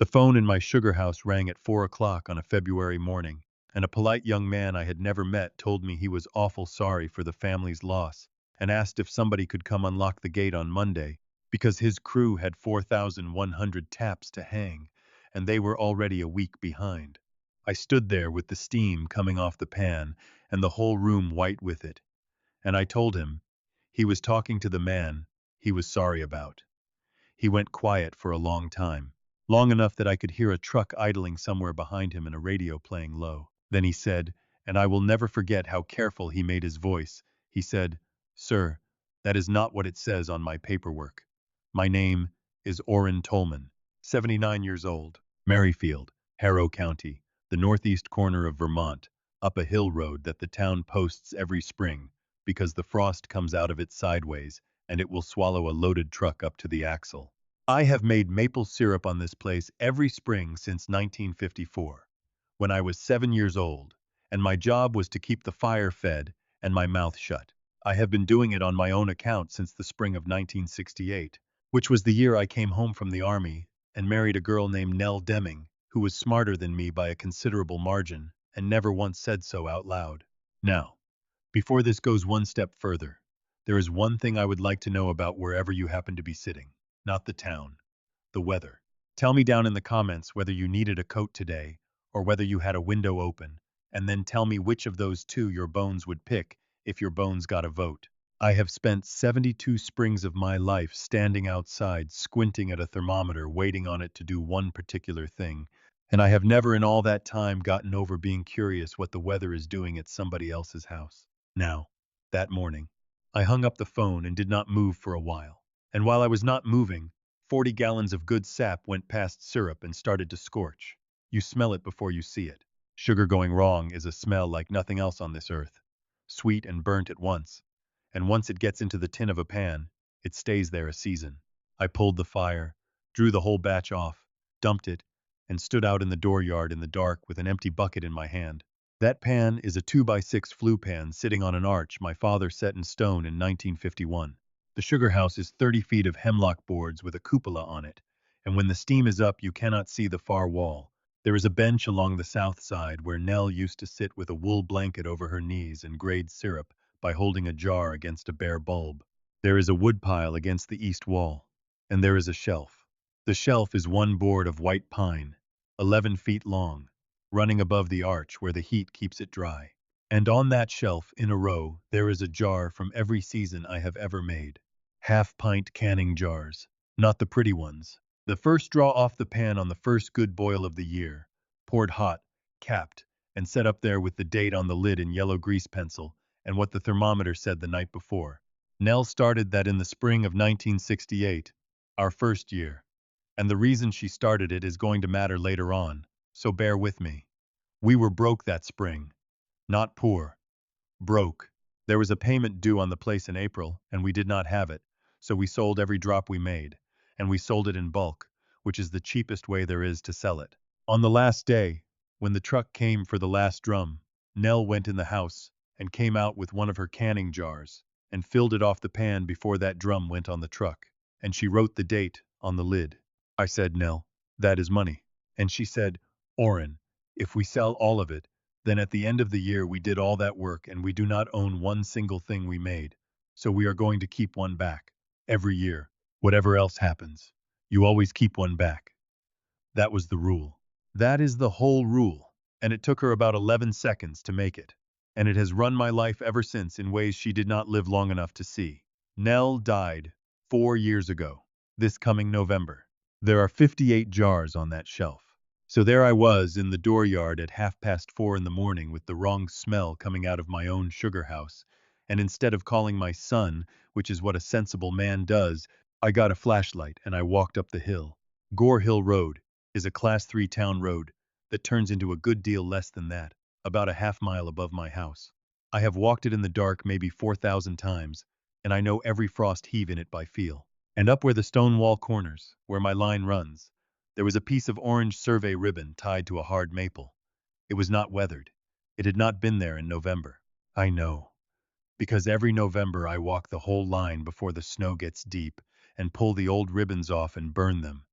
The phone in my sugar house rang at 4 o'clock on a February morning, and a polite young man I had never met told me he was awful sorry for the family's loss and asked if somebody could come unlock the gate on Monday because his crew had 4,100 taps to hang, and they were already a week behind. I stood there with the steam coming off the pan and the whole room white with it, and I told him he was talking to the man he was sorry about. He went quiet for a long time, long enough that I could hear a truck idling somewhere behind him and a radio playing low. Then he said, and I will never forget how careful he made his voice, he said, "Sir, that is not what it says on my paperwork. My name is Orrin Tolman, 79 years old, Merrifield, Harrow County, the northeast corner of Vermont, up a hill road that the town posts every spring because the frost comes out of it sideways and it will swallow a loaded truck up to the axle. I have made maple syrup on this place every spring since 1954, when I was 7 years old, and my job was to keep the fire fed and my mouth shut. I have been doing it on my own account since the spring of 1968, which was the year I came home from the army and married a girl named Nell Deming, who was smarter than me by a considerable margin and never once said so out loud. Now, before this goes one step further, there is one thing I would like to know about wherever you happen to be sitting. Not the town, the weather. Tell me down in the comments whether you needed a coat today or whether you had a window open, and then tell me which of those two your bones would pick if your bones got a vote. I have spent 72 springs of my life standing outside, squinting at a thermometer, waiting on it to do one particular thing, and I have never in all that time gotten over being curious what the weather is doing at somebody else's house. Now, that morning, I hung up the phone and did not move for a while. And while I was not moving, 40 gallons of good sap went past syrup and started to scorch. You smell it before you see it. Sugar going wrong is a smell like nothing else on this earth. Sweet and burnt at once. And once it gets into the tin of a pan, it stays there a season. I pulled the fire, drew the whole batch off, dumped it, and stood out in the dooryard in the dark with an empty bucket in my hand. That pan is a 2x6 flue pan sitting on an arch my father set in stone in 1951. The sugar house is 30 feet of hemlock boards with a cupola on it, and when the steam is up you cannot see the far wall. There is a bench along the south side where Nell used to sit with a wool blanket over her knees and grade syrup by holding a jar against a bare bulb. There is a woodpile against the east wall, and there is a shelf. The shelf is one board of white pine, 11 feet long, running above the arch where the heat keeps it dry. And on that shelf, in a row, there is a jar from every season I have ever made. Half-pint canning jars, not the pretty ones. The first draw off the pan on the first good boil of the year, poured hot, capped, and set up there with the date on the lid in yellow grease pencil and what the thermometer said the night before. Nell started that in the spring of 1968, our first year. And the reason she started it is going to matter later on, so bear with me. We were broke that spring. Not poor. Broke. There was a payment due on the place in April, and we did not have it, so we sold every drop we made, and we sold it in bulk, which is the cheapest way there is to sell it. On the last day, when the truck came for the last drum, Nell went in the house and came out with one of her canning jars and filled it off the pan before that drum went on the truck, and she wrote the date on the lid. I said, "Nell, that is money." And she said, "Orrin, if we sell all of it, then at the end of the year we did all that work and we do not own one single thing we made, so we are going to keep one back. Every year, whatever else happens, you always keep one back." That was the rule. That is the whole rule, and it took her about 11 seconds to make it. And it has run my life ever since in ways she did not live long enough to see. Nell died 4 years ago, this coming November. There are 58 jars on that shelf. So there I was in the dooryard at 4:30 in the morning with the wrong smell coming out of my own sugar house, and instead of calling my son, which is what a sensible man does, I got a flashlight and I walked up the hill. Gore Hill Road is a Class 3 town road that turns into a good deal less than that, about a half-mile above my house. I have walked it in the dark maybe 4,000 times, and I know every frost heave in it by feel. And up where the stone wall corners, where my line runs, there was a piece of orange survey ribbon tied to a hard maple. It was not weathered. It had not been there in November. I know, because every November I walk the whole line before the snow gets deep and pull the old ribbons off and burn them.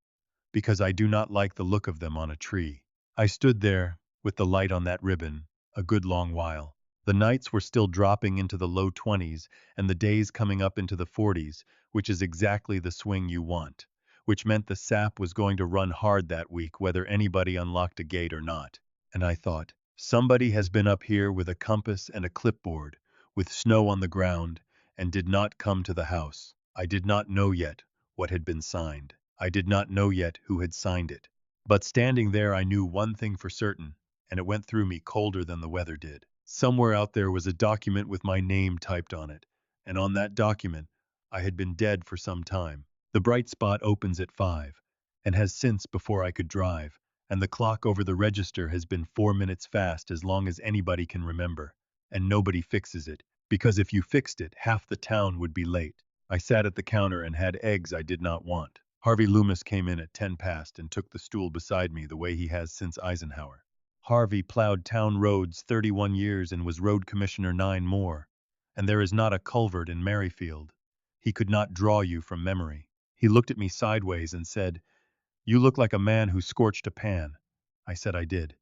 because I do not like the look of them on a tree. I stood there, with the light on that ribbon, a good long while. The nights were still dropping into the low 20s and the days coming up into the 40s, which is exactly the swing you want, which meant the sap was going to run hard that week whether anybody unlocked a gate or not. And I thought, somebody has been up here with a compass and a clipboard, with snow on the ground, and did not come to the house. I did not know yet what had been signed. I did not know yet who had signed it. But standing there I knew one thing for certain, and it went through me colder than the weather did. Somewhere out there was a document with my name typed on it, and on that document I had been dead for some time. The bright spot opens at 5, and has since before I could drive, and the clock over the register has been 4 minutes fast as long as anybody can remember, and nobody fixes it, because if you fixed it, half the town would be late. I sat at the counter and had eggs I did not want. Harvey Loomis came in at 10 past and took the stool beside me the way he has since Eisenhower. Harvey plowed town roads 31 years and was road commissioner 9 more, and there is not a culvert in Merrifield. He could not draw you from memory. He looked at me sideways and said, "You look like a man who scorched a pan." I said I did.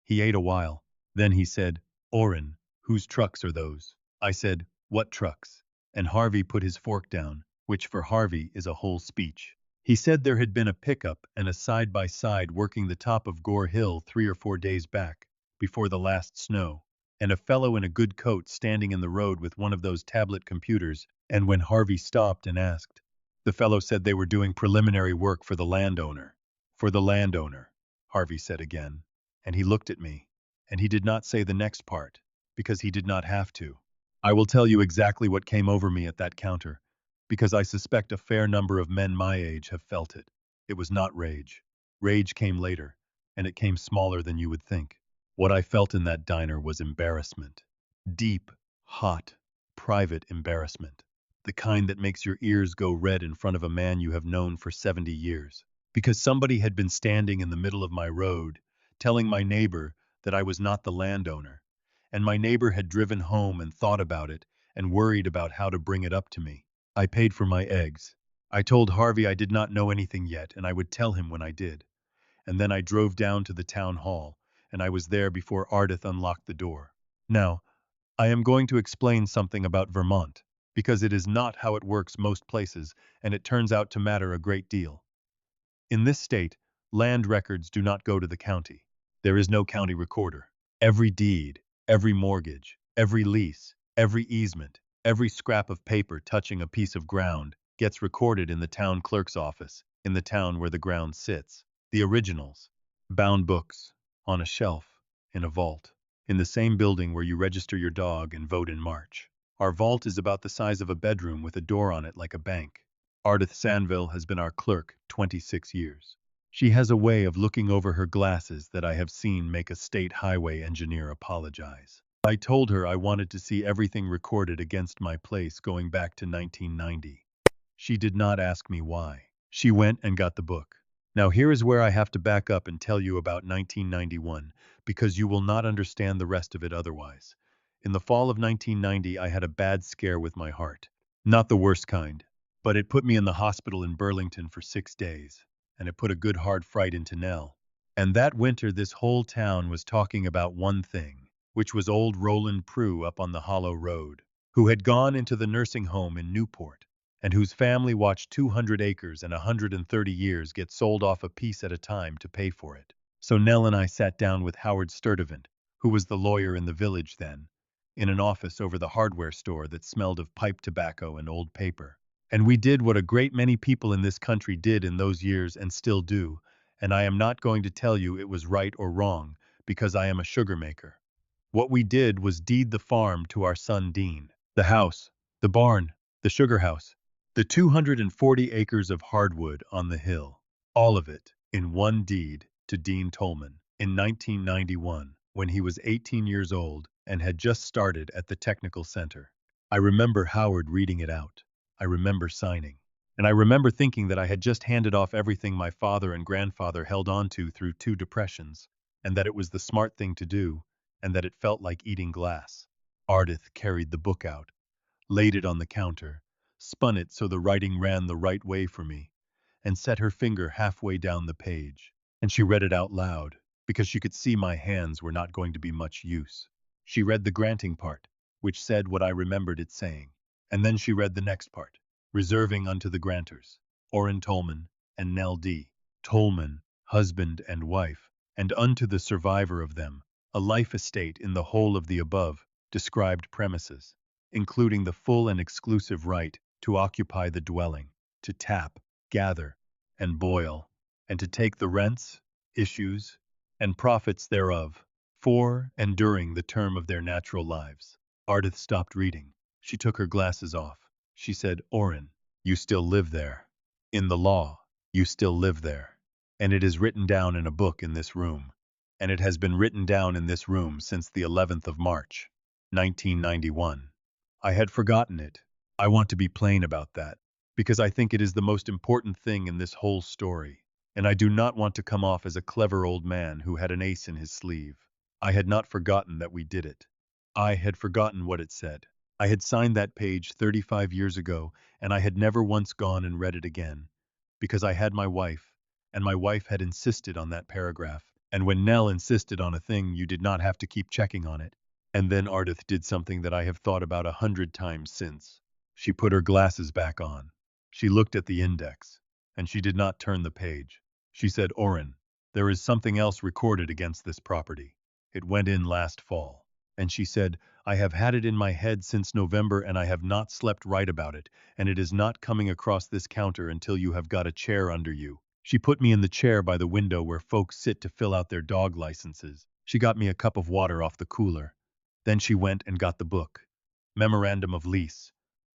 He ate a while. Then he said, "Orrin, whose trucks are those?" I said, "What trucks?" And Harvey put his fork down, which for Harvey is a whole speech. He said there had been a pickup and a side-by-side working the top of Gore Hill 3 or 4 days back, before the last snow, and a fellow in a good coat standing in the road with one of those tablet computers, and when Harvey stopped and asked, the fellow said they were doing preliminary work for the landowner. For the landowner, Harvey said again, and he looked at me, and he did not say the next part, because he did not have to. I will tell you exactly what came over me at that counter, because I suspect a fair number of men my age have felt it. It was not rage. Rage came later, and it came smaller than you would think. What I felt in that diner was embarrassment. Deep, hot, private embarrassment. The kind that makes your ears go red in front of a man you have known for 70 years. Because somebody had been standing in the middle of my road, telling my neighbor that I was not the landowner, and my neighbor had driven home and thought about it and worried about how to bring it up to me. I paid for my eggs. I told Harvey I did not know anything yet, and I would tell him when I did. And then I drove down to the town hall, and I was there before Ardith unlocked the door. Now, I am going to explain something about Vermont, because it is not how it works most places, and it turns out to matter a great deal. In this state, land records do not go to the county. There is no county recorder. Every deed, every mortgage, every lease, every easement, every scrap of paper touching a piece of ground gets recorded in the town clerk's office, in the town where the ground sits. The originals, bound books, on a shelf, in a vault, in the same building where you register your dog and vote in March. Our vault is about the size of a bedroom with a door on it like a bank. Ardith Sanville has been our clerk 26 years. She has a way of looking over her glasses that I have seen make a state highway engineer apologize. I told her I wanted to see everything recorded against my place going back to 1990. She did not ask me why. She went and got the book. Now here is where I have to back up and tell you about 1991, because you will not understand the rest of it otherwise. In the fall of 1990, I had a bad scare with my heart. Not the worst kind, but it put me in the hospital in Burlington for 6 days, and it put a good hard fright into Nell. And that winter this whole town was talking about one thing, which was old Roland Prue up on the Hollow Road, who had gone into the nursing home in Newport, and whose family watched 200 acres and 130 years get sold off a piece at a time to pay for it. So Nell and I sat down with Howard Sturtevant, who was the lawyer in the village then, in an office over the hardware store that smelled of pipe tobacco and old paper. And we did what a great many people in this country did in those years and still do, and I am not going to tell you it was right or wrong, because I am a sugar maker. What we did was deed the farm to our son Dean. The house, the barn, the sugar house, the 240 acres of hardwood on the hill, all of it, in one deed, to Dean Tolman, in 1991, when he was 18 years old and had just started at the technical center. I remember Howard reading it out. I remember signing. And I remember thinking that I had just handed off everything my father and grandfather held on to through 2 depressions, and that it was the smart thing to do, and that it felt like eating glass. Ardith carried the book out, laid it on the counter, spun it so the writing ran the right way for me, and set her finger halfway down the page. And she read it out loud, because she could see my hands were not going to be much use. She read the granting part, which said what I remembered it saying. And then she read the next part, reserving unto the grantors, Orrin Tolman and Nell D. Tolman, husband and wife, and unto the survivor of them, a life estate in the whole of the above described premises, including the full and exclusive right to occupy the dwelling, to tap, gather, and boil, and to take the rents, issues, and profits thereof, for and during the term of their natural lives. Ardith stopped reading. She took her glasses off. She said, Orrin, you still live there. In the law, you still live there. And it is written down in a book in this room. And it has been written down in this room since the 11th of March, 1991. I had forgotten it. I want to be plain about that, because I think it is the most important thing in this whole story. And I do not want to come off as a clever old man who had an ace in his sleeve. I had not forgotten that we did it. I had forgotten what it said. I had signed that page 35 years ago, and I had never once gone and read it again, because I had my wife, and my wife had insisted on that paragraph. And when Nell insisted on a thing, you did not have to keep checking on it. And then Ardith did something that I have thought about 100 times since. She put her glasses back on. She looked at the index, and she did not turn the page. She said, Orrin, there is something else recorded against this property. It went in last fall. And she said, I have had it in my head since November and I have not slept right about it, and it is not coming across this counter until you have got a chair under you. She put me in the chair by the window where folks sit to fill out their dog licenses. She got me a cup of water off the cooler. Then she went and got the book. Memorandum of Lease.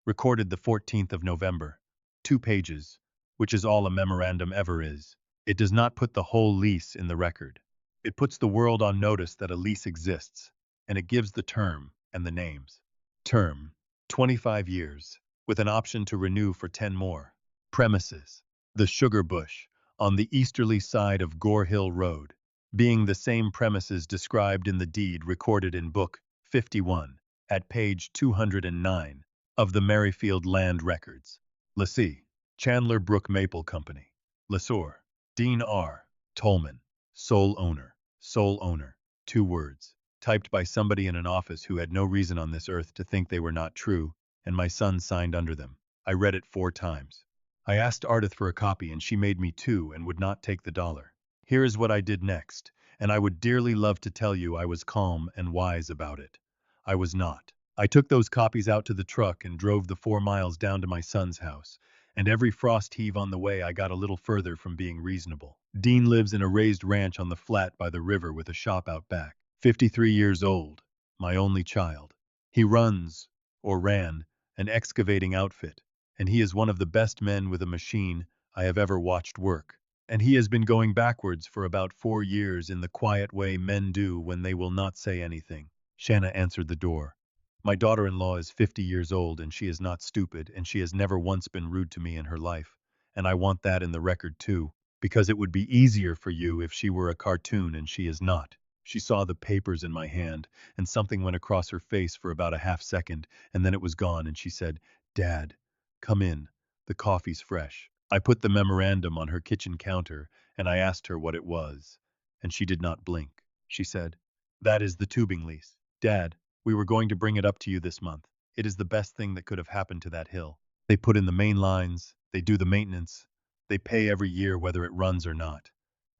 Recorded the 14th of November. 2 pages, which is all a memorandum ever is. It does not put the whole lease in the record. It puts the world on notice that a lease exists, and it gives the term and the names. Term, 25 years, with an option to renew for 10 more. Premises, the Sugar Bush, on the easterly side of Gore Hill Road, being the same premises described in the deed recorded in Book 51, at page 209 of the Merrifield Land Records. Lessee, Chandler Brook Maple Company. Lessor, Dean R. Tolman. Sole owner, 2 words, typed by somebody in an office who had no reason on this earth to think they were not true, and my son signed under them. I read it 4 times. I asked Ardith for a copy, and she made me 2 and would not take the dollar. Here is what I did next, and I would dearly love to tell you I was calm and wise about it. I was not. I took those copies out to the truck and drove the 4 miles down to my son's house, and every frost heave on the way I got a little further from being reasonable. Dean lives in a raised ranch on the flat by the river with a shop out back. 53 years old, my only child. He runs, or ran, an excavating outfit, and he is one of the best men with a machine I have ever watched work. And he has been going backwards for about 4 years in the quiet way men do when they will not say anything. Shanna answered the door. My daughter-in-law is 50 years old, and she is not stupid, and she has never once been rude to me in her life. And I want that in the record too, because it would be easier for you if she were a cartoon and she is not. She saw the papers in my hand, and something went across her face for about a half second, and then it was gone, and she said, Dad, come in. The coffee's fresh. I put the memorandum on her kitchen counter, and I asked her what it was, and she did not blink. She said, That is the tubing lease. Dad, we were going to bring it up to you this month. It is the best thing that could have happened to that hill. They put in the main lines, they do the maintenance, they pay every year whether it runs or not.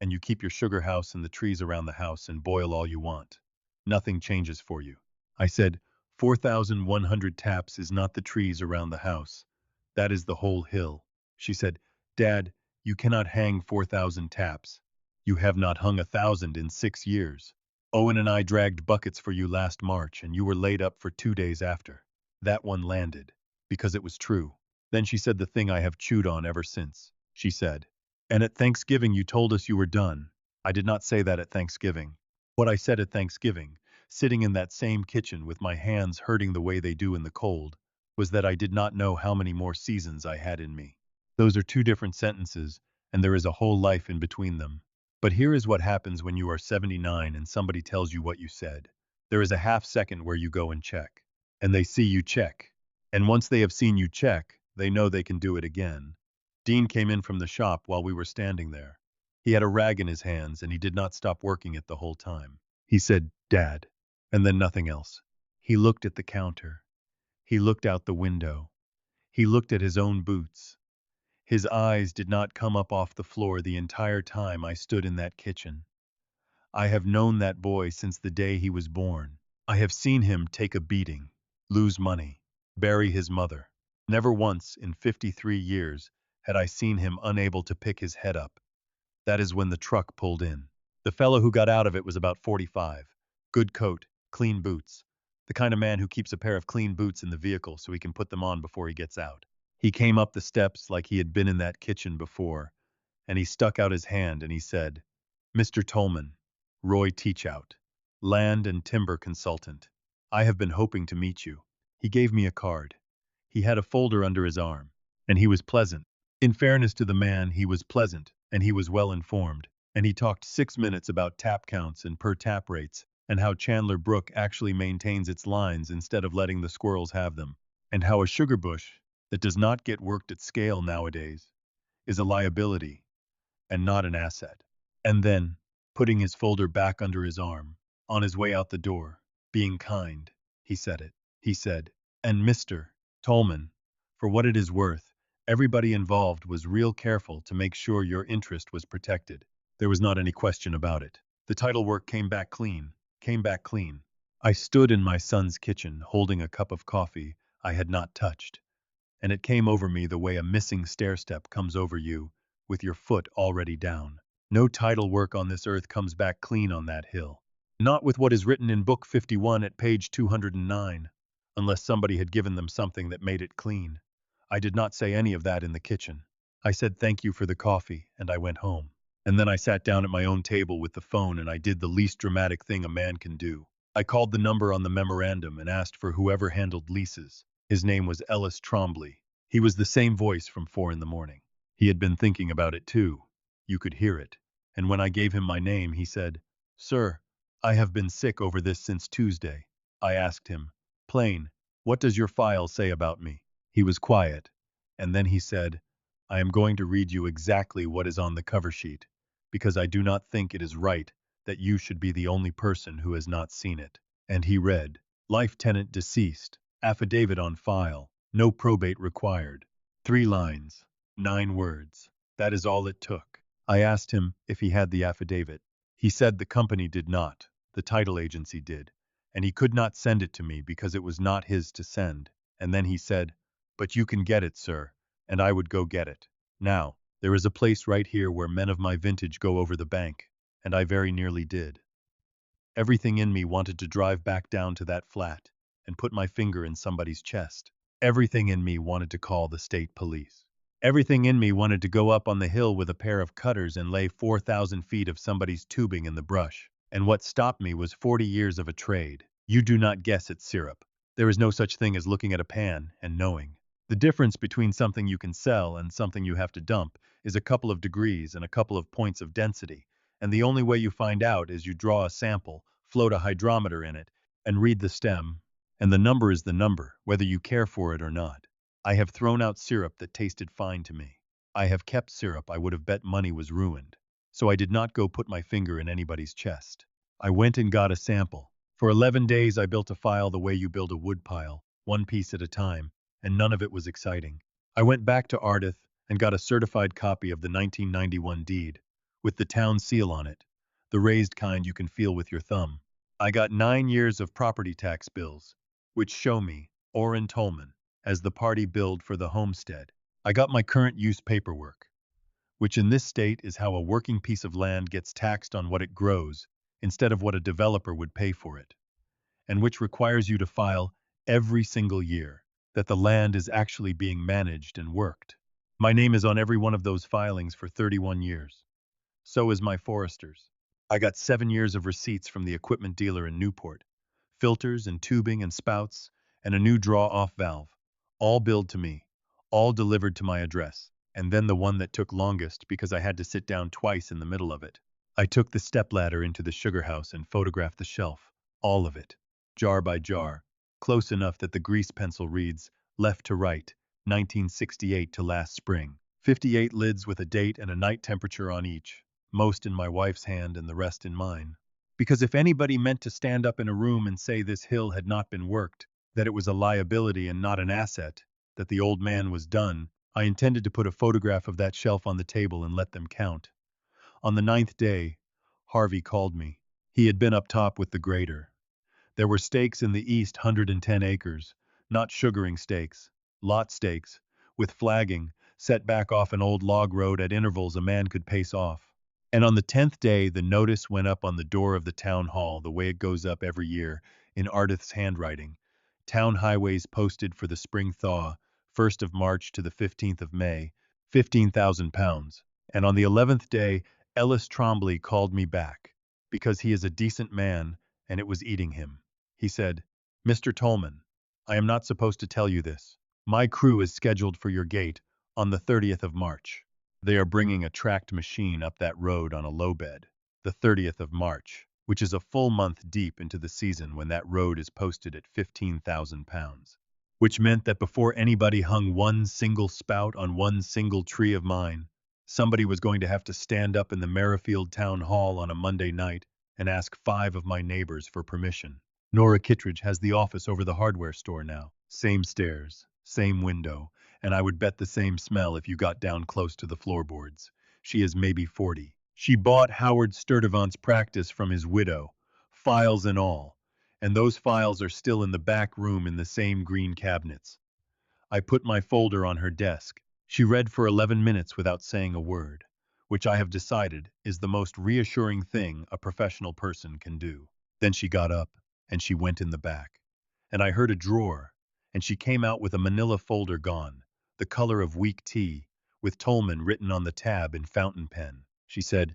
And you keep your sugar house and the trees around the house and boil all you want. Nothing changes for you. I said, 4,100 taps is not the trees around the house. That is the whole hill. She said, Dad, you cannot hang 4,000 taps. You have not hung 1,000 in 6 years. Owen and I dragged buckets for you last March, and you were laid up for 2 days after. That one landed, because it was true. Then she said the thing I have chewed on ever since. She said, And at Thanksgiving you told us you were done. I did not say that at Thanksgiving. What I said at Thanksgiving, sitting in that same kitchen with my hands hurting the way they do in the cold, was that I did not know how many more seasons I had in me. Those are 2 different sentences, and there is a whole life in between them. But here is what happens when you are 79 and somebody tells you what you said. There is a half second where you go and check. And they see you check. And once they have seen you check, they know they can do it again. Dean came in from the shop while we were standing there. He had a rag in his hands and he did not stop working it the whole time. He said, "Dad," and then nothing else. He looked at the counter. He looked out the window. He looked at his own boots. His eyes did not come up off the floor the entire time I stood in that kitchen. I have known that boy since the day he was born. I have seen him take a beating, lose money, bury his mother. Never once in 53 years had I seen him unable to pick his head up. That is when the truck pulled in. The fellow who got out of it was about 45. Good coat, clean boots. The kind of man who keeps a pair of clean boots in the vehicle so he can put them on before he gets out. He came up the steps like he had been in that kitchen before, and he stuck out his hand and he said, "Mr. Tolman, Roy Teachout, land and timber consultant. I have been hoping to meet you." He gave me a card. He had a folder under his arm, and he was pleasant. In fairness to the man, he was pleasant, and he was well informed, and he talked 6 minutes about tap counts and per tap rates, and how Chandler Brook actually maintains its lines instead of letting the squirrels have them, and how a sugar bush that does not get worked at scale nowadays is a liability and not an asset. And then, putting his folder back under his arm, on his way out the door, being kind, he said it. He said, "And Mr. Tolman, for what it is worth, everybody involved was real careful to make sure your interest was protected." There was not any question about it. The title work came back clean, came back clean. I stood in my son's kitchen holding a cup of coffee I had not touched, and it came over me the way a missing stair-step comes over you with your foot already down. No title work on this earth comes back clean on that hill. Not with what is written in Book 51 at page 209, unless somebody had given them something that made it clean. I did not say any of that in the kitchen. I said thank you for the coffee, and I went home. And then I sat down at my own table with the phone and I did the least dramatic thing a man can do. I called the number on the memorandum and asked for whoever handled leases. His name was Ellis Trombley. He was the same voice from 4 in the morning. He had been thinking about it too. You could hear it. And when I gave him my name, he said, "Sir, I have been sick over this since Tuesday." I asked him, plain, "What does your file say about me?" He was quiet, and then he said, "I am going to read you exactly what is on the cover sheet, because I do not think it is right that you should be the only person who has not seen it." And he read, "Life tenant deceased, affidavit on file, no probate required." 3 lines, 9 words. That is all it took. I asked him if he had the affidavit. He said the company did not, the title agency did, and he could not send it to me because it was not his to send. And then he said, "But you can get it, sir," and I would go get it. Now, there is a place right here where men of my vintage go over the bank, and I very nearly did. Everything in me wanted to drive back down to that flat and put my finger in somebody's chest. Everything in me wanted to call the state police. Everything in me wanted to go up on the hill with a pair of cutters and lay 4,000 feet of somebody's tubing in the brush. And what stopped me was 40 years of a trade. You do not guess at syrup. There is no such thing as looking at a pan and knowing. The difference between something you can sell and something you have to dump is a couple of degrees and a couple of points of density. And the only way you find out is you draw a sample, float a hydrometer in it, and read the stem. And the number is the number, whether you care for it or not. I have thrown out syrup that tasted fine to me. I have kept syrup I would have bet money was ruined. So I did not go put my finger in anybody's chest. I went and got a sample. For 11 days I built a file the way you build a wood pile, one piece at a time, and none of it was exciting. I went back to Ardith and got a certified copy of the 1991 deed, with the town seal on it, the raised kind you can feel with your thumb. I got 9 years of property tax bills, which show me, Orrin Tolman, as the party billed for the homestead. I got my current use paperwork, which in this state is how a working piece of land gets taxed on what it grows instead of what a developer would pay for it, and which requires you to file every single year that the land is actually being managed and worked. My name is on every one of those filings for 31 years. So is my forester's. I got 7 years of receipts from the equipment dealer in Newport, filters and tubing and spouts, and a new draw-off valve, all billed to me, all delivered to my address, and then the one that took longest because I had to sit down twice in the middle of it. I took the stepladder into the sugar house and photographed the shelf, all of it, jar by jar, close enough that the grease pencil reads, left to right, 1968 to last spring. 58 lids with a date and a night temperature on each, most in my wife's hand and the rest in mine. Because if anybody meant to stand up in a room and say this hill had not been worked, that it was a liability and not an asset, that the old man was done, I intended to put a photograph of that shelf on the table and let them count. On the 9th day, Harvey called me. He had been up top with the grader. There were stakes in the east 110 acres, not sugaring stakes, lot stakes, with flagging, set back off an old log road at intervals a man could pace off. And on the 10th day, the notice went up on the door of the town hall the way it goes up every year, in Ardith's handwriting. Town highways posted for the spring thaw, 1st of March to the 15th of May, £15,000. And on the 11th day, Ellis Trombley called me back, because he is a decent man, and it was eating him. He said, "Mr. Tolman, I am not supposed to tell you this. My crew is scheduled for your gate on the 30th of March. They are bringing a tracked machine up that road on a low bed. The 30th of March, which is a full month deep into the season when that road is posted at £15,000. Which meant that before anybody hung one single spout on one single tree of mine, somebody was going to have to stand up in the Merrifield Town Hall on a Monday night and ask 5 of my neighbors for permission. Nora Kittredge has the office over the hardware store now. Same stairs, same window, and I would bet the same smell if you got down close to the floorboards. She is maybe 40. She bought Howard Sturtevant's practice from his widow, files and all, and those files are still in the back room in the same green cabinets. I put my folder on her desk. She read for 11 minutes without saying a word, which I have decided is the most reassuring thing a professional person can do. Then she got up, and she went in the back. And I heard a drawer, and she came out with a manila folder gone, the color of weak tea, with Tolman written on the tab in fountain pen. She said,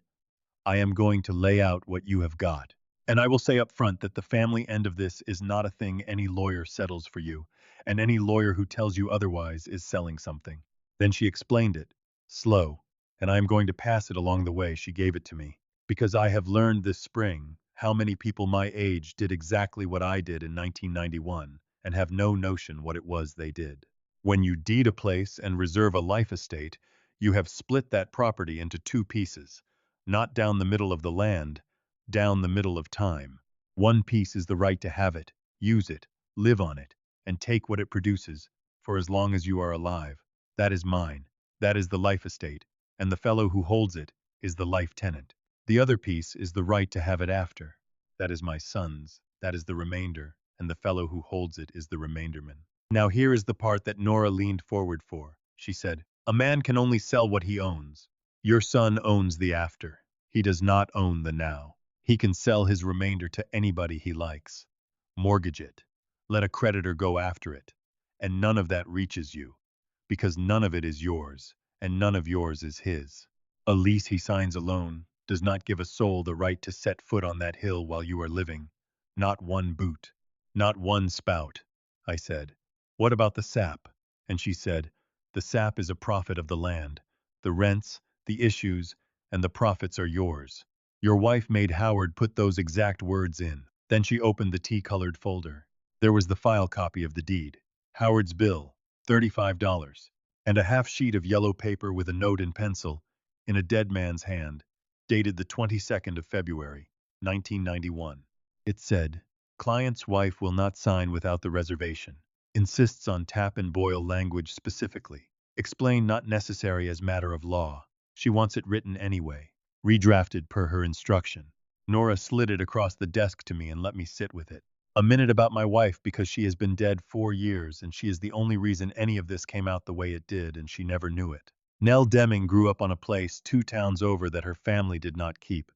"I am going to lay out what you have got. And I will say up front that the family end of this is not a thing any lawyer settles for you, and any lawyer who tells you otherwise is selling something." Then she explained it, slow, and I am going to pass it along the way she gave it to me, because I have learned this spring how many people my age did exactly what I did in 1991 and have no notion what it was they did. When you deed a place and reserve a life estate, you have split that property into two pieces, not down the middle of the land, down the middle of time. One piece is the right to have it, use it, live on it, and take what it produces, for as long as you are alive. That is mine. That is the life estate, and the fellow who holds it is the life tenant. The other piece is the right to have it after. That is my son's. That is the remainder, and the fellow who holds it is the remainderman. Now here is the part that Nora leaned forward for. She said, "A man can only sell what he owns. Your son owns the after. He does not own the now. He can sell his remainder to anybody he likes. Mortgage it. Let a creditor go after it. And none of that reaches you, because none of it is yours, and none of yours is his. A lease he signs alone does not give a soul the right to set foot on that hill while you are living. Not one boot. Not one spout." I said, "What about the sap?" And she said, "The sap is a profit of the land. The rents, the issues, and the profits are yours. Your wife made Howard put those exact words in." Then she opened the tea-colored folder. There was the file copy of the deed. Howard's bill, $35, and a half sheet of yellow paper with a note in pencil, in a dead man's hand, dated the 22nd of February, 1991. It said, "Client's wife will not sign without the reservation. Insists on tap and boil language specifically. Explain not necessary as matter of law. She wants it written anyway. Redrafted per her instruction." Nora slid it across the desk to me and let me sit with it. A minute about my wife because she has been dead 4 years and she is the only reason any of this came out the way it did, and she never knew it. Nell Deming grew up on a place 2 towns over that her family did not keep.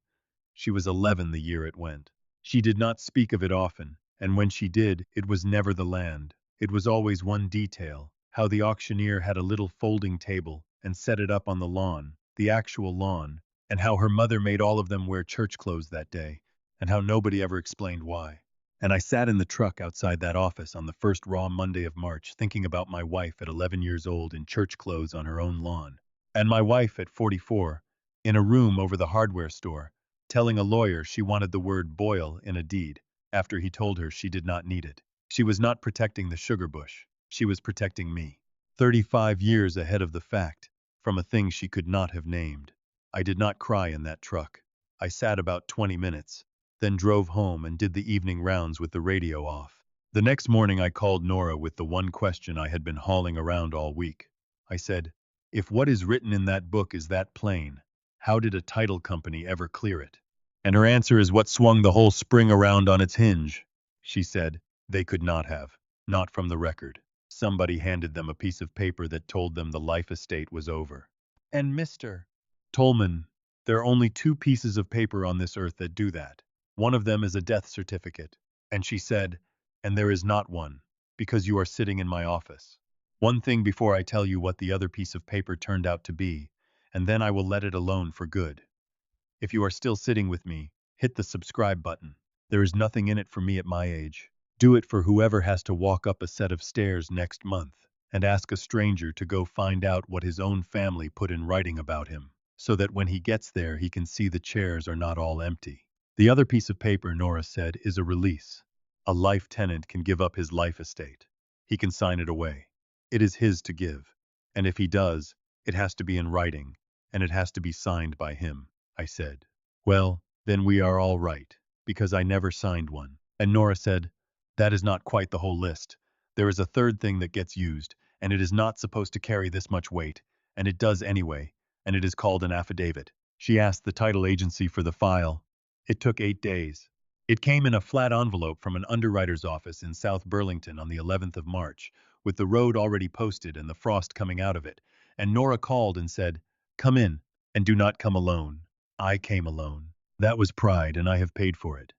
She was 11 the year it went. She did not speak of it often, and when she did, it was never the land. It was always one detail, how the auctioneer had a little folding table and set it up on the lawn, the actual lawn, and how her mother made all of them wear church clothes that day, and how nobody ever explained why. And I sat in the truck outside that office on the first raw Monday of March thinking about my wife at 11 years old in church clothes on her own lawn, and my wife at 44, in a room over the hardware store, telling a lawyer she wanted the word boil in a deed, after he told her she did not need it. She was not protecting the sugar bush. She was protecting me. 35 years ahead of the fact. from a thing she could not have named. I did not cry in that truck. I sat about 20 minutes, then drove home and did the evening rounds with the radio off. The next morning I called Nora with the one question I had been hauling around all week. I said, "If what is written in that book is that plain, how did a title company ever clear it?" And her answer is what swung the whole spring around on its hinge. She said, "They could not have. Not from the record. Somebody handed them a piece of paper that told them the life estate was over." And Mr. Tolman, there are only two pieces of paper on this earth that do that. One of them is a death certificate. And she said, "And there is not one, because you are sitting in my office." One thing before I tell you what the other piece of paper turned out to be, and then I will let it alone for good. If you are still sitting with me, hit the subscribe button. There is nothing in it for me at my age. Do it for whoever has to walk up a set of stairs next month and ask a stranger to go find out what his own family put in writing about him, so that when he gets there he can see the chairs are not all empty. The other piece of paper, Nora said, is a release. A life tenant can give up his life estate. He can sign it away. It is his to give. And if he does, it has to be in writing, and it has to be signed by him. I said, "Well, then we are all right, because I never signed one." And Nora said, "That is not quite the whole list. There is a third thing that gets used, and it is not supposed to carry this much weight, and it does anyway, and it is called an affidavit." She asked the title agency for the file. It took 8 days. It came in a flat envelope from an underwriter's office in South Burlington on the 11th of March, with the road already posted and the frost coming out of it, and Nora called and said, "Come in, and do not come alone." I came alone. That was pride, and I have paid for it.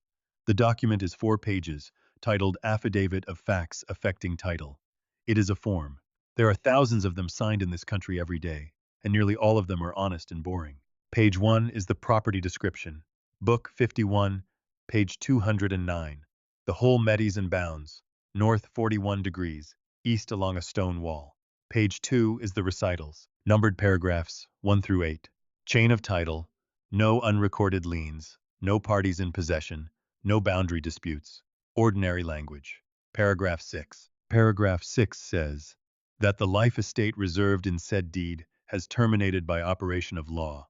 The document is 4 pages, titled Affidavit of Facts Affecting Title. It is a form. There are thousands of them signed in this country every day, and nearly all of them are honest and boring. Page 1 is the property description. Book 51, page 209. The whole Medes and bounds, north 41 degrees, east along a stone wall. Page 2 is the recitals, numbered paragraphs 1 through 8. Chain of title. No unrecorded liens, no parties in possession, no boundary disputes. Ordinary language. Paragraph 6. Paragraph 6 says that the life estate reserved in said deed has terminated by operation of law.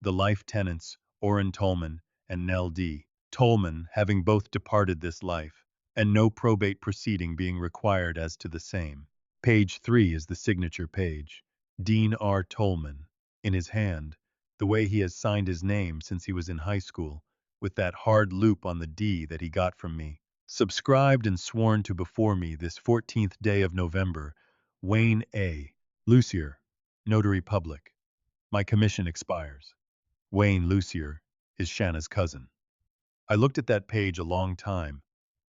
The life tenants, Orrin Tolman and Nell D. Tolman, having both departed this life, and no probate proceeding being required as to the same. Page 3 is the signature page. Dean R. Tolman. In his hand, the way he has signed his name since he was in high school, with that hard loop on the D that he got from me. Subscribed and sworn to before me this 14th day of November, Wayne A. Lucier, Notary Public. My commission expires. Wayne Lucier is Shanna's cousin. I looked at that page a long time,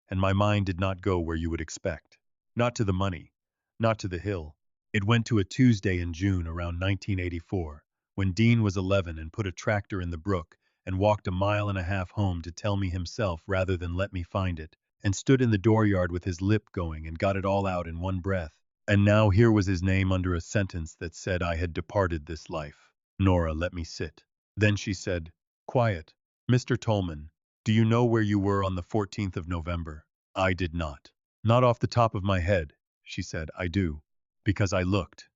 and my mind did not go where you would expect. Not to the money, not to the hill. It went to a Tuesday in June around 1984, when Dean was 11 and put a tractor in the brook and walked a mile and a half home to tell me himself rather than let me find it, and stood in the dooryard with his lip going and got it all out in one breath. And now here was his name under a sentence that said I had departed this life. Nora let me sit. Then she said, "Quiet. Mr. Tolman, do you know where you were on the 14th of November?" I did not. "Not off the top of my head," she said. "I do, because I looked.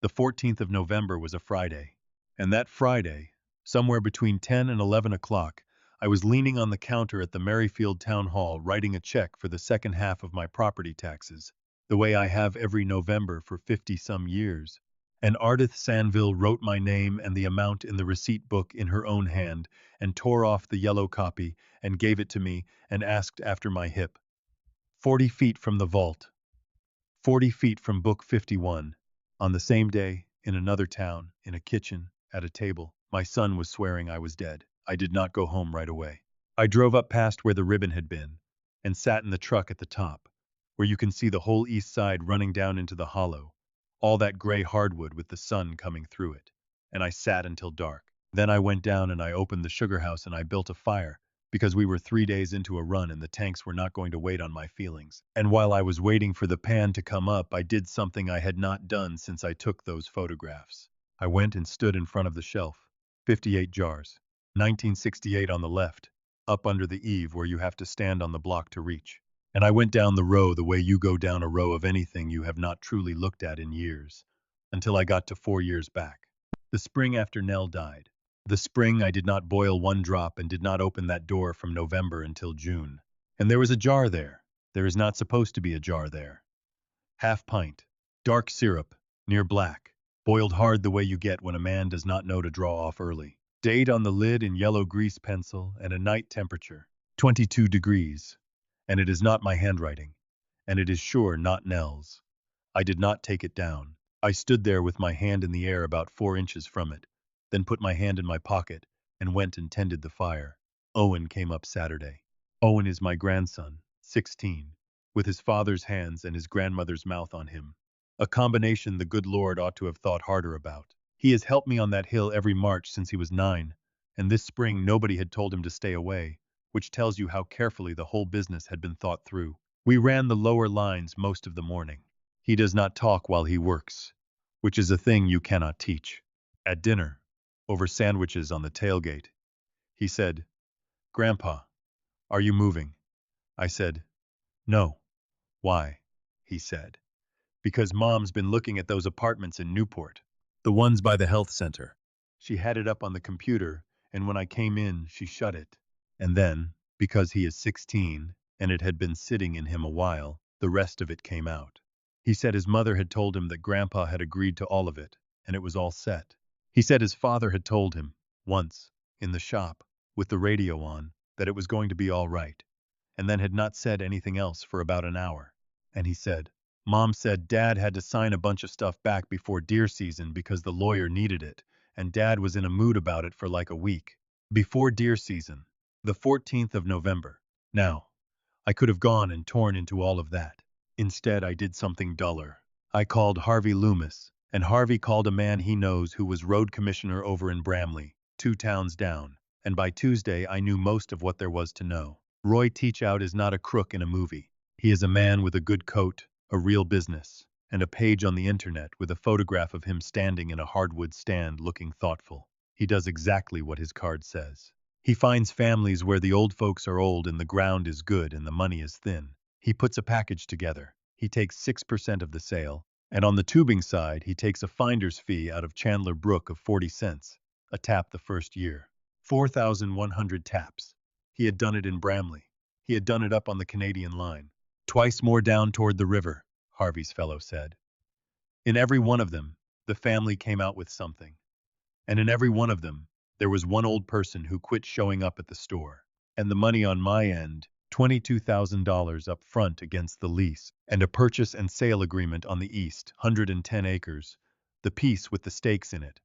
The 14th of November was a Friday, and that Friday, somewhere between 10 and 11 o'clock, I was leaning on the counter at the Merrifield Town Hall writing a check for the second half of my property taxes, the way I have every November for 50-some years. And Ardith Sanville wrote my name and the amount in the receipt book in her own hand and tore off the yellow copy and gave it to me and asked after my hip. 40 feet from the vault. 40 feet from Book 51. On the same day, in another town, in a kitchen, at a table, my son was swearing I was dead. I did not go home right away. I drove up past where the ribbon had been and sat in the truck at the top, where you can see the whole east side running down into the hollow, all that gray hardwood with the sun coming through it. And I sat until dark. Then I went down and I opened the sugar house and I built a fire, because we were 3 days into a run and the tanks were not going to wait on my feelings. And while I was waiting for the pan to come up, I did something I had not done since I took those photographs. I went and stood in front of the shelf. 58 jars. 1968 on the left, up under the eave where you have to stand on the block to reach. And I went down the row the way you go down a row of anything you have not truly looked at in years. until I got to 4 years back. The spring after Nell died. The spring I did not boil one drop and did not open that door from November until June. And there was a jar there. There is not supposed to be a jar there. Half pint. Dark syrup, near black. Boiled hard the way you get when a man does not know to draw off early. Date on the lid in yellow grease pencil and a night temperature. 22 degrees. And it is not my handwriting. And it is sure not Nell's. I did not take it down. I stood there with my hand in the air about 4 inches from it, then put my hand in my pocket and went and tended the fire. Owen came up Saturday. Owen is my grandson, 16, with his father's hands and his grandmother's mouth on him. A combination the good Lord ought to have thought harder about. He has helped me on that hill every March since he was 9, and this spring nobody had told him to stay away, which tells you how carefully the whole business had been thought through. We ran the lower lines most of the morning. He does not talk while he works, which is a thing you cannot teach. At dinner, over sandwiches on the tailgate, he said, "Grandpa, are you moving?" I said, "No." "Why?" he said. "Because Mom's been looking at those apartments in Newport, the ones by the health center. She had it up on the computer, and when I came in, she shut it. And then, because he is 16, and it had been sitting in him a while, the rest of it came out. He said his mother had told him that Grandpa had agreed to all of it, and it was all set. He said his father had told him, once, in the shop, with the radio on, that it was going to be all right, and then had not said anything else for about an hour. And he said, Mom said Dad had to sign a bunch of stuff back before deer season because the lawyer needed it, and Dad was in a mood about it for like a week. Before deer season, the 14th of November. Now, I could have gone and torn into all of that. Instead, I did something duller. I called Harvey Loomis, and Harvey called a man he knows who was road commissioner over in Bramley, 2 towns down, and by Tuesday I knew most of what there was to know. Roy Teachout is not a crook in a movie. He is a man with a good coat, a real business, and a page on the internet with a photograph of him standing in a hardwood stand looking thoughtful. He does exactly what his card says. He finds families where the old folks are old and the ground is good and the money is thin. He puts a package together. He takes 6% of the sale, and on the tubing side, he takes a finder's fee out of Chandler Brook of 40 cents, a tap the first year. 4,100 taps. He had done it in Bramley. He had done it up on the Canadian line. Twice more down toward the river, Harvey's fellow said. In every one of them, the family came out with something. And in every one of them, there was one old person who quit showing up at the store. And the money on my end, $22,000 up front against the lease, and a purchase and sale agreement on the east, 110 acres, the piece with the stakes in it,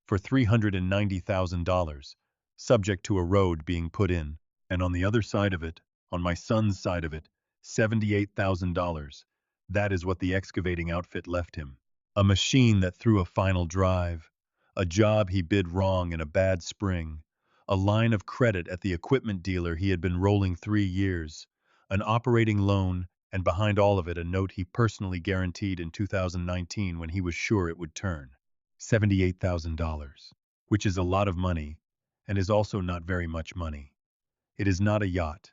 for $390,000, subject to a road being put in, and on the other side of it, on my son's side of it, $78,000. That is what the excavating outfit left him. A machine that threw a final drive, a job he bid wrong in a bad spring, a line of credit at the equipment dealer he had been rolling 3 years, an operating loan, and behind all of it a note he personally guaranteed in 2019 when he was sure it would turn. $78,000, which is a lot of money, and is also not very much money. It is not a yacht.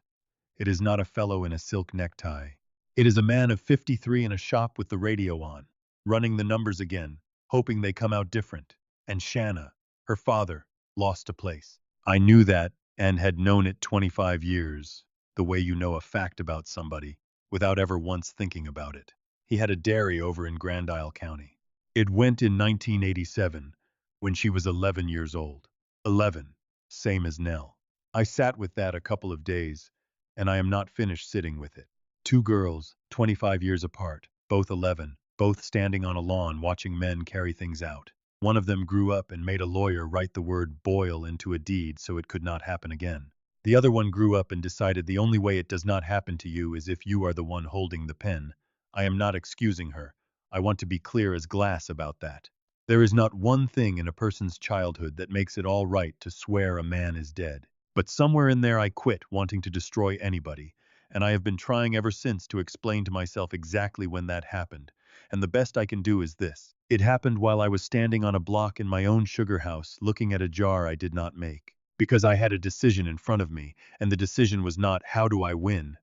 It is not a fellow in a silk necktie. It is a man of 53 in a shop with the radio on, running the numbers again, hoping they come out different. And Shanna, her father, lost a place. I knew that and had known it 25 years, the way you know a fact about somebody, without ever once thinking about it. He had a dairy over in Grand Isle County. It went in 1987, when she was 11 years old. 11, same as Nell. I sat with that a couple of days, and I am not finished sitting with it. 2 girls, 25 years apart, both 11, both standing on a lawn watching men carry things out. One of them grew up and made a lawyer write the word boil into a deed so it could not happen again. The other one grew up and decided the only way it does not happen to you is if you are the one holding the pen. I am not excusing her. I want to be clear as glass about that. There is not one thing in a person's childhood that makes it all right to swear a man is dead. But somewhere in there I quit wanting to destroy anybody, and I have been trying ever since to explain to myself exactly when that happened. And the best I can do is this. It happened while I was standing on a block in my own sugar house looking at a jar I did not make. Because I had a decision in front of me, and the decision was not how do I win.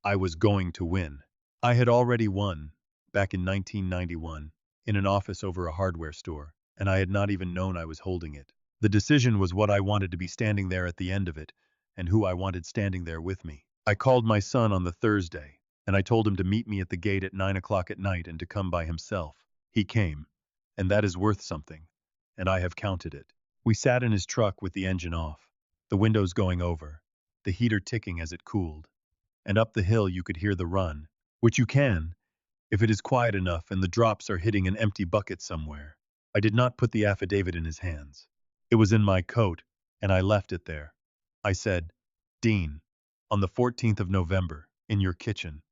I was going to win. I had already won, back in 1991. in an office over a hardware store, and I had not even known I was holding it. The decision was what I wanted to be standing there at the end of it, and who I wanted standing there with me. I called my son on the Thursday, and I told him to meet me at the gate at 9 o'clock at night and to come by himself. He came, and that is worth something, and I have counted it. We sat in his truck with the engine off, the windows going over, the heater ticking as it cooled, and up the hill you could hear the run, which you can, if it is quiet enough and the drops are hitting an empty bucket somewhere. I did not put the affidavit in his hands. It was in my coat, and I left it there. I said, Dean, on the 14th of November, in your kitchen,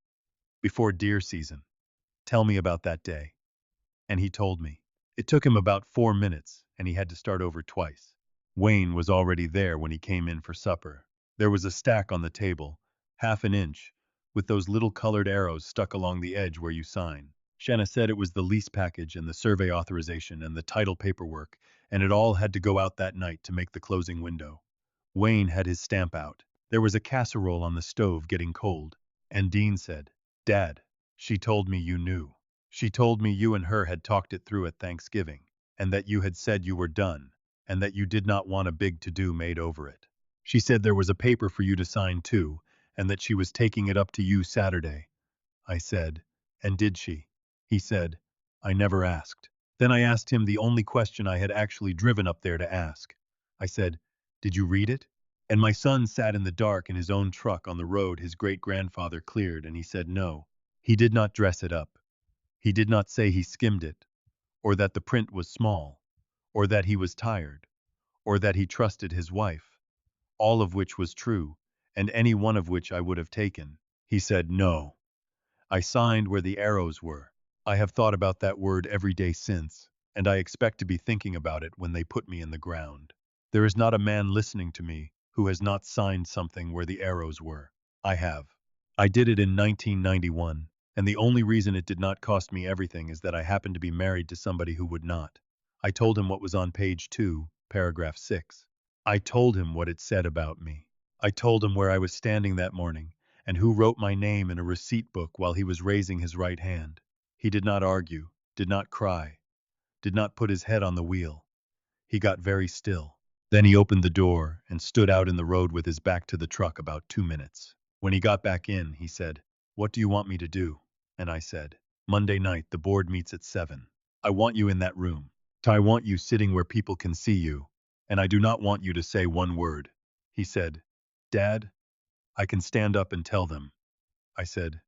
before deer season, tell me about that day. And he told me. It took him about 4 minutes, and he had to start over twice. Wayne was already there when he came in for supper. There was a stack on the table, half an inch, with those little colored arrows stuck along the edge where you sign. Shanna said it was the lease package and the survey authorization and the title paperwork, and it all had to go out that night to make the closing window. Wayne had his stamp out. There was a casserole on the stove getting cold, and Dean said, Dad, she told me you knew. She told me you and her had talked it through at Thanksgiving, and that you had said you were done, and that you did not want a big to-do made over it. She said there was a paper for you to sign too, and that she was taking it up to you Saturday. I said, and did she? He said, I never asked. Then I asked him the only question I had actually driven up there to ask. I said, did you read it? And my son sat in the dark in his own truck on the road his great-grandfather cleared, and he said no. He did not dress it up. He did not say he skimmed it, or that the print was small, or that he was tired, or that he trusted his wife, all of which was true, and any one of which I would have taken. He said no. I signed where the arrows were. I have thought about that word every day since, and I expect to be thinking about it when they put me in the ground. There is not a man listening to me who has not signed something where the arrows were. I have. I did it in 1991, and the only reason it did not cost me everything is that I happened to be married to somebody who would not. I told him what was on page 2, paragraph 6. I told him what it said about me. I told him where I was standing that morning, and who wrote my name in a receipt book while he was raising his right hand. He did not argue, did not cry, did not put his head on the wheel. He got very still. Then he opened the door and stood out in the road with his back to the truck about 2 minutes. When he got back in, he said, What do you want me to do? And I said, Monday night, the board meets at 7. I want you in that room. I want you sitting where people can see you, and I do not want you to say one word. He said, Dad, I can stand up and tell them. I said,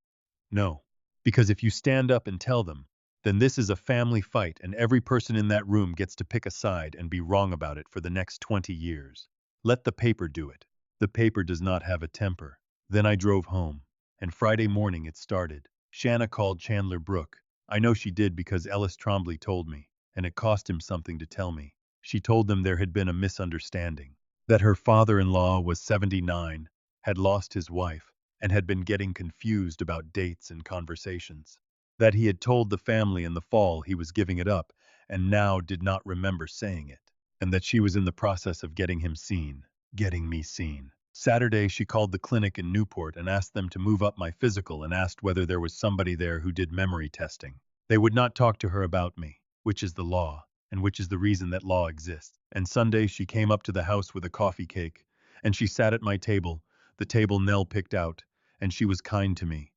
No, because if you stand up and tell them, then this is a family fight and every person in that room gets to pick a side and be wrong about it for the next 20 years. Let the paper do it. The paper does not have a temper. Then I drove home, and Friday morning it started. Shanna called Chandler Brook. I know she did because Ellis Trombley told me, and it cost him something to tell me. She told them there had been a misunderstanding, that her father-in-law was 79, had lost his wife, and had been getting confused about dates and conversations. That he had told the family in the fall he was giving it up, and now did not remember saying it. And that she was in the process of getting him seen, getting me seen. Saturday she called the clinic in Newport and asked them to move up my physical and asked whether there was somebody there who did memory testing. They would not talk to her about me, which is the law, and which is the reason that law exists. And Sunday she came up to the house with a coffee cake, and she sat at my table, the table Nell picked out, and she was kind to me.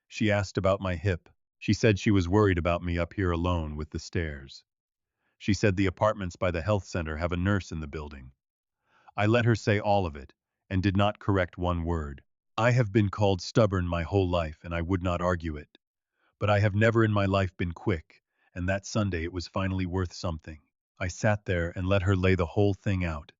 She asked about my hip. She said she was worried about me up here alone with the stairs. She said the apartments by the health center have a nurse in the building. I let her say all of it, and did not correct one word. I have been called stubborn my whole life, and I would not argue it. But I have never in my life been quick, and that Sunday it was finally worth something. I sat there and let her lay the whole thing out,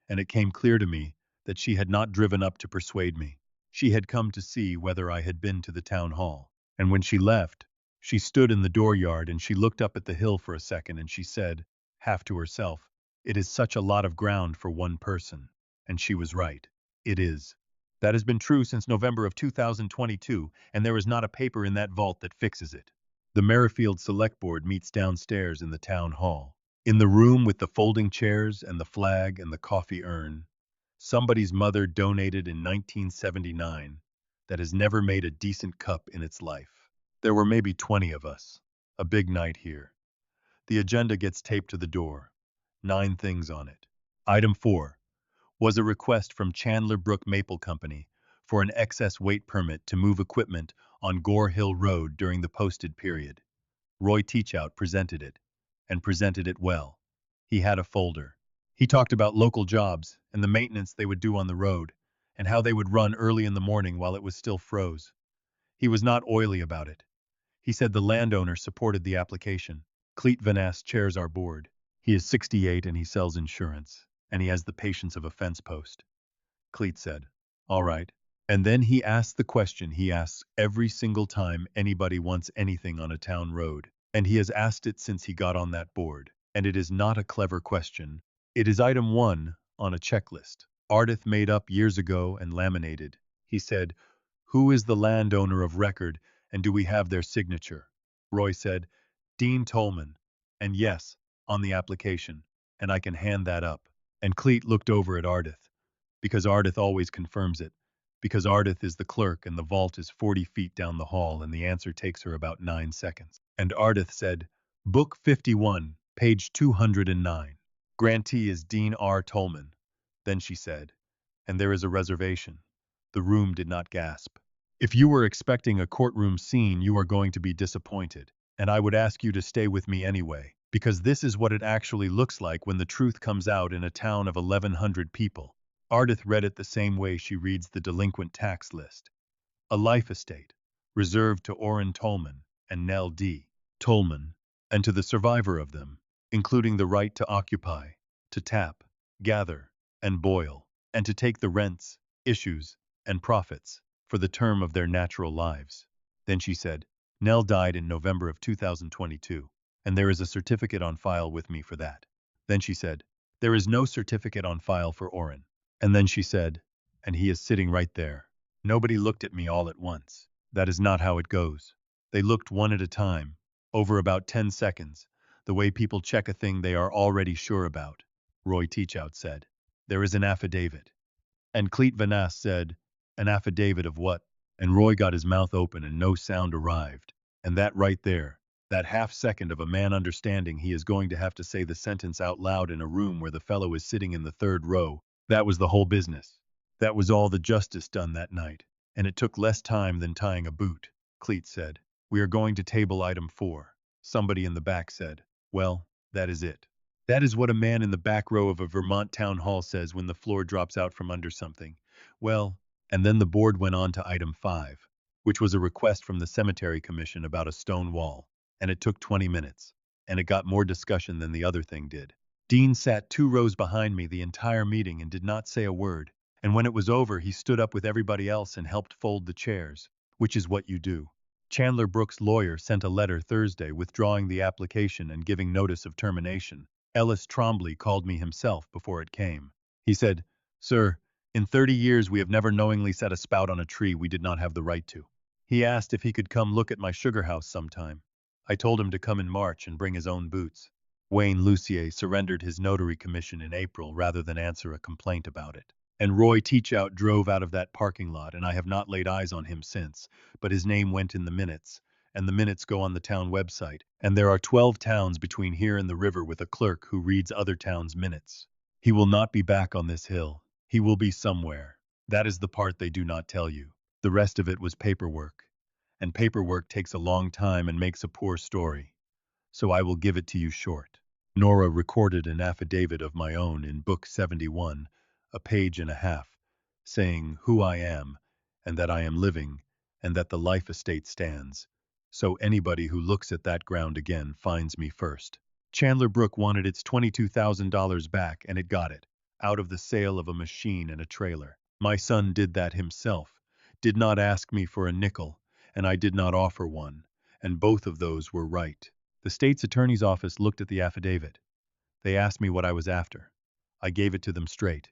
and it came clear to me that she had not driven up to persuade me. She had come to see whether I had been to the town hall. And when she left, she stood in the dooryard and she looked up at the hill for a second and she said, half to herself, it is such a lot of ground for one person. And she was right. It is. That has been true since November of 2022, and there is not a paper in that vault that fixes it. The Merrifield Select Board meets downstairs in the town hall. In the room with the folding chairs and the flag and the coffee urn, somebody's mother donated in 1979 that has never made a decent cup in its life. There were maybe 20 of us. A big night here. The agenda gets taped to the door. 9 things on it. Item 4 was a request from Chandler Brook Maple Company for an excess weight permit to move equipment on Gore Hill Road during the posted period. Roy Teachout presented it, and presented it well. He had a folder. He talked about local jobs and the maintenance they would do on the road, and how they would run early in the morning while it was still froze. He was not oily about it. He said the landowner supported the application. Cleet Vanass chairs our board. He is 68 and he sells insurance, and he has the patience of a fence post. Cleet said, all right. And then he asked the question he asks every single time anybody wants anything on a town road. And he has asked it since he got on that board. And it is not a clever question. It is item 1 on a checklist. Ardith made up years ago and laminated. He said, who is the landowner of record and do we have their signature? Roy said, Dean Tolman. And yes, on the application. And I can hand that up. And Cleet looked over at Ardith. Because Ardith always confirms it. Because Ardith is the clerk and the vault is 40 feet down the hall and the answer takes her about 9 seconds. And Ardith said, Book 51, page 209. Grantee is Dean R. Tolman. Then she said, and there is a reservation. The room did not gasp. If you were expecting a courtroom scene, you are going to be disappointed. And I would ask you to stay with me anyway, because this is what it actually looks like when the truth comes out in a town of 1,100 people. Ardith read it the same way she reads the delinquent tax list. A life estate, reserved to Orrin Tolman and Nell D. Tolman, and to the survivor of them, including the right to occupy, to tap, gather, and boil, and to take the rents, issues, and profits for the term of their natural lives. Then she said, Nell died in November of 2022, and there is a certificate on file with me for that. Then she said, there is no certificate on file for Orrin. And then she said, and he is sitting right there. Nobody looked at me all at once. That is not how it goes. They looked one at a time, over about 10 seconds, the way people check a thing they are already sure about. Roy Teachout said, there is an affidavit. And Cleet Vanass said, an affidavit of what? And Roy got his mouth open and no sound arrived. And that right there, that half second of a man understanding he is going to have to say the sentence out loud in a room where the fellow is sitting in the 3rd row, that was the whole business. That was all the justice done that night. And it took less time than tying a boot. Cleet said, we are going to table item 4. Somebody in the back said, well, that is it. That is what a man in the back row of a Vermont town hall says when the floor drops out from under something. Well, and then the board went on to item 5, which was a request from the cemetery commission about a stone wall, and it took 20 minutes, and it got more discussion than the other thing did. Dean sat 2 rows behind me the entire meeting and did not say a word, and when it was over he stood up with everybody else and helped fold the chairs, which is what you do. Chandler Brook's lawyer sent a letter Thursday withdrawing the application and giving notice of termination. Ellis Trombley called me himself before it came. He said, Sir, in 30 years we have never knowingly set a spout on a tree we did not have the right to. He asked if he could come look at my sugar house sometime. I told him to come in March and bring his own boots. Wayne Lucier surrendered his notary commission in April rather than answer a complaint about it. And Roy Teachout drove out of that parking lot, and I have not laid eyes on him since, but his name went in the minutes, and the minutes go on the town website, and there are 12 towns between here and the river with a clerk who reads other towns' minutes. He will not be back on this hill. He will be somewhere. That is the part they do not tell you. The rest of it was paperwork. And paperwork takes a long time and makes a poor story. So I will give it to you short. Nora recorded an affidavit of my own in Book 71, a page and a half, saying who I am, and that I am living, and that the life estate stands. So anybody who looks at that ground again finds me first. Chandler Brook wanted its $22,000 back, and it got it, out of the sale of a machine and a trailer. My son did that himself, did not ask me for a nickel, and I did not offer one, and both of those were right. The state's attorney's office looked at the affidavit. They asked me what I was after. I gave it to them straight.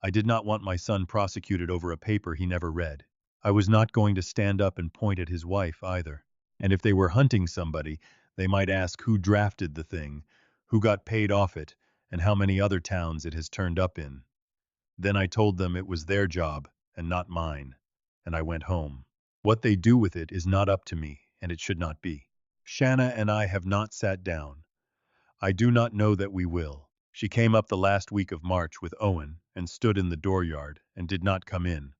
I did not want my son prosecuted over a paper he never read. I was not going to stand up and point at his wife either. And if they were hunting somebody, they might ask who drafted the thing, who got paid off it, and how many other towns it has turned up in. Then I told them it was their job and not mine, and I went home. What they do with it is not up to me, and it should not be. Shanna and I have not sat down. I do not know that we will. She came up the last week of March with Owen and stood in the dooryard and did not come in.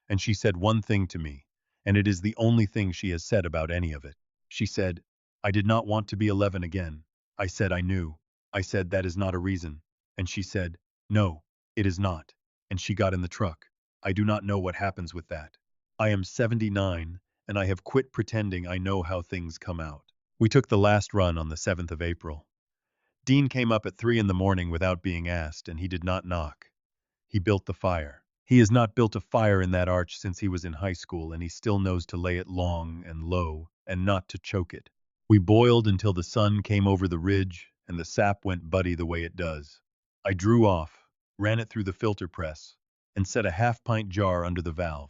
And she said one thing to me, and it is the only thing she has said about any of it. She said, I did not want to be 11 again. I said I knew. I said that is not a reason. And she said, no, it is not. And she got in the truck. I do not know what happens with that. I am 79, and I have quit pretending I know how things come out. We took the last run on the 7th of April. Dean came up at 3 in the morning without being asked, and he did not knock. He built the fire. He has not built a fire in that arch since he was in high school, and he still knows to lay it long and low, and not to choke it. We boiled until the sun came over the ridge, and the sap went buddy the way it does. I drew off, ran it through the filter press, and set a half-pint jar under the valve.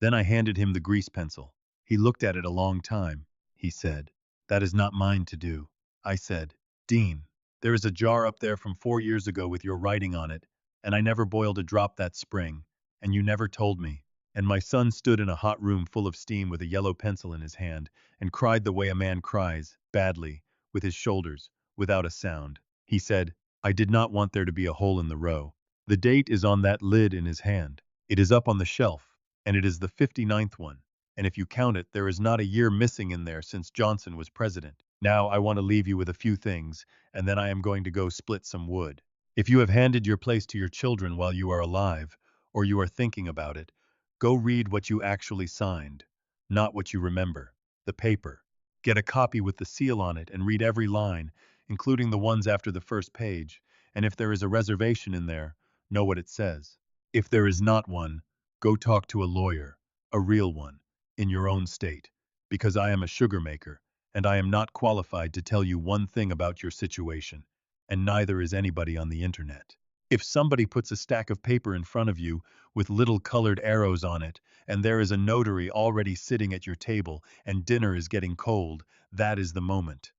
Then I handed him the grease pencil. He looked at it a long time. He said, that is not mine to do. I said, Dean, there is a jar up there from 4 years ago with your writing on it, and I never boiled a drop that spring, and you never told me. And my son stood in a hot room full of steam with a yellow pencil in his hand, and cried the way a man cries, badly, with his shoulders, without a sound. He said, I did not want there to be a hole in the row. The date is on that lid in his hand. It is up on the shelf, and it is the 59th one. And if you count it, there is not a year missing in there since Johnson was president. Now I want to leave you with a few things, and then I am going to go split some wood. If you have handed your place to your children while you are alive, or you are thinking about it, go read what you actually signed, not what you remember. The paper. Get a copy with the seal on it and read every line, including the ones after the first page, and if there is a reservation in there, know what it says. If there is not one, go talk to a lawyer, a real one, in your own state, because I am a sugar maker, and I am not qualified to tell you one thing about your situation, and neither is anybody on the internet. If somebody puts a stack of paper in front of you with little colored arrows on it, and there is a notary already sitting at your table and dinner is getting cold, that is the moment.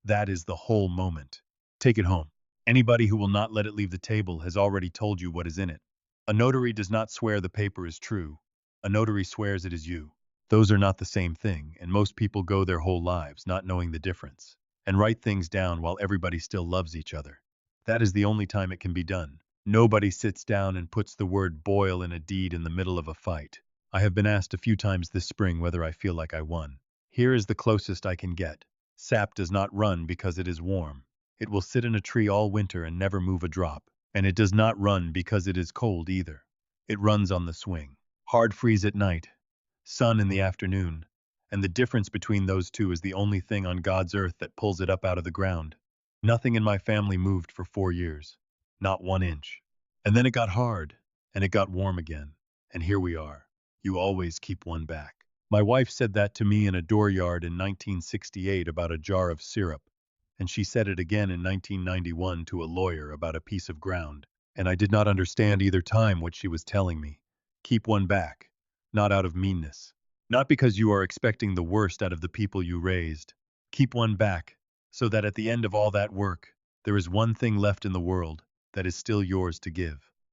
That is the whole moment. Take it home. Anybody who will not let it leave the table has already told you what is in it. A notary does not swear the paper is true. A notary swears it is you. Those are not the same thing, and most people go their whole lives not knowing the difference, and write things down while everybody still loves each other. That is the only time it can be done. Nobody sits down and puts the word boil in a deed in the middle of a fight. I have been asked a few times this spring whether I feel like I won. Here is the closest I can get. Sap does not run because it is warm. It will sit in a tree all winter and never move a drop. And it does not run because it is cold either. It runs on the swing. Hard freeze at night, sun in the afternoon, and the difference between those two is the only thing on God's earth that pulls it up out of the ground. Nothing in my family moved for 4 years. Not 1 inch. And then it got hard, and it got warm again. And here we are. You always keep one back. My wife said that to me in a dooryard in 1968 about a jar of syrup, and she said it again in 1991 to a lawyer about a piece of ground. And I did not understand either time what she was telling me. Keep one back, not out of meanness. Not because you are expecting the worst out of the people you raised. Keep one back, so that at the end of all that work, there is one thing left in the world that is still yours to give.